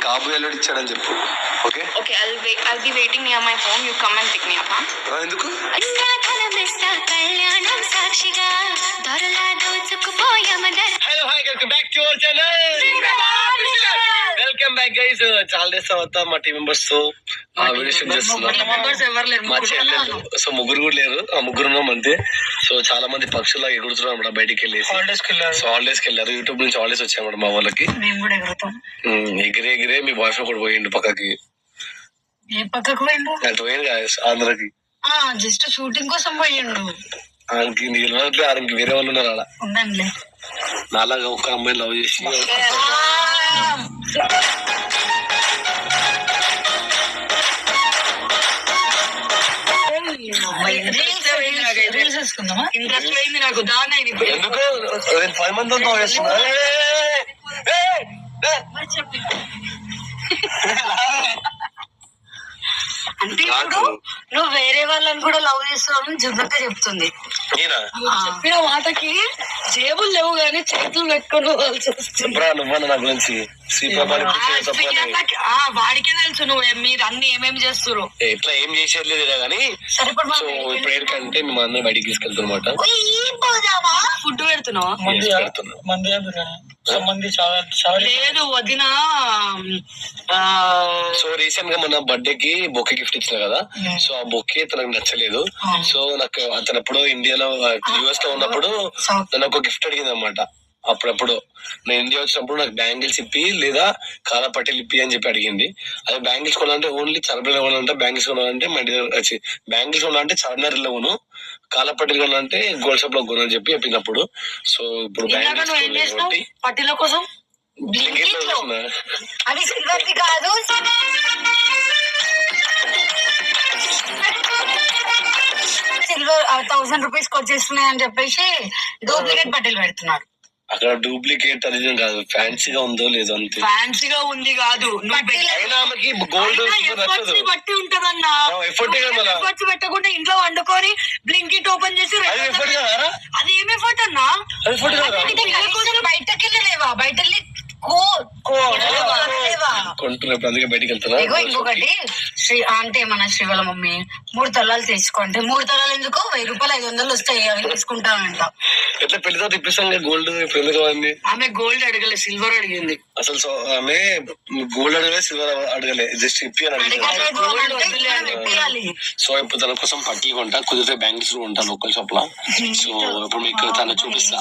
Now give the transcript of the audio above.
కాబోయే అల్లుడు ఇచ్చాడని చెప్పు. Okay okay, I'll be waiting near my home. You come and pick me up, huh? ఎందుకు? Hello hi, welcome back to our channel. Welcome back guys. చాలా days తర్వాత మా team members తో video shoot చేస్తున్నాం. మా చెల్లెలు సో ముగ్గురు కూడా లేరు, ఆ ముగ్గురు ఉన్నాం అంతే. సో చాలా మంది పక్షుల్లో ఎగురుతున్నాం అన్నమాట బయటికి వెళ్ళి. హాలిడేస్ కి వెళ్ళారు. యూట్యూబ్ నుంచి హాలిడేస్ వచ్చాయన్నమాట మా వాళ్ళకి. ఎగిరే మీ బాయ్ ఫ్రెండ్ కూడా పోయిండు పక్కకి. అటు పోయింది ఆంధ్రకి. జస్ట్ షూటింగ్ కోసం పోయిండు. ఆయనకి నిలవట్లే, ఆయనకి వేరే వాళ్ళు ఉన్నారు అలా. నాలాగా ఒక అమ్మాయి లవ్ చేసి ఇంట్రెస్ట్ అయింది నాకు. దాని ఎందుకు 10 మందితో వేస్తున్నా. అంటే ఇప్పుడు నువ్వు వేరే వాళ్ళని కూడా లవ్ చేస్తున్నావు జుబ్బక్క చెప్తుంది. చెప్పిన మాటకి జేబులు లేవు గానీ చేతులు పెట్టుకుని నా గురించి వాడికే తెలుసు నువ్వు మీరు అన్ని ఏమేమి చేస్తున్నారు. ఎట్లా ఏం చేసేది కానీ ఇప్పుడు ఏంటంటే మేము అందరం బయటికి తీసుకెళ్తున్నమాట. ఫుడ్ పెడుతున్నావా? లేదు వదిన. సో రీసెంట్ గా మన బర్త్డే కి బొకే గిఫ్ట్ ఇచ్చిన కదా, సో ఆ బొకే తనకు నచ్చలేదు. సో నాకు అతను ఎప్పుడో ఇండియాలో యుఎస్ లో ఉన్నప్పుడు తను ఒక గిఫ్ట్ అడిగింది అనమాట. అప్పుడప్పుడు నేను ఇండియా వచ్చినప్పుడు నాకు బ్యాంగిల్స్ ఇప్పి లేదా కాలా పట్టెలు ఇప్పి అని చెప్పి అడిగింది. అదే బ్యాంగిల్స్ కొనాలంటే ఓన్లీ చార్మినార్ కొనాలంటే బ్యాంగిల్స్ కొనాలంటే బ్యాంగిల్స్ కొనాలంటే చార్మినార్ లో కాలా పట్టెలు కొనాలంటే గోల్డ్ షాప్ లో కొనని చెప్పి చెప్పినప్పుడు. సో ఇప్పుడు బ్యాంగిల్స్ పట్టీల కోసం అది సిల్వర్ది కాదు, సిల్వర్ 1000 రూపీస్ వచ్చేస్తున్నాయి అని చెప్పేసి డూప్లికేట్ పట్టీలు పెడుతున్నారు. అక్కడ డూప్లికేట్ అది కాదు, ఫ్యాన్సీగా ఉందో లేదో అంతే. ఫ్యాన్సీగా ఉంది కాదు, గోల్డ్ బట్టి ఉంటదన్నా. ఎఫర్ట్స్ పెట్టకుండా ఇంట్లో వండుకొని బ్లింకిట్ ఓపెన్ చేసి అది ఏం ఎఫర్ట్ అన్నా? బయటకి వెళ్ళలేవా? బయట కొంటున్నప్పుడు అందుకే బయటకు వెళ్తున్నా. ఇంకొకటి అంటే మన శ్రీవల మమ్మీ 3 తులాలు తెచ్చుకుంటే 3 తులాలు ఎందుకు 1000 రూపాయలు 500 వస్తాయి, అవి తీసుకుంటానంట. ఎట్లా పెళ్లితో ఇప్పిస్తాం గోల్డ్. ఆమె గోల్డ్ అడగలే, సిల్వర్ అడిగింది. అసలు ఆమె గోల్డ్ అడగలే, సిల్వర్ అడగలే, జస్ట్ ఇప్పి అని అడిగింది. సో ఇప్పుడు తన కోసం పట్టీలు కొంటా, కుదిరితే బ్యాంగిల్స్ కొంటా లోకల్ షాప్ లో. సో ఇప్పుడు మీకు తను చూపిస్తా.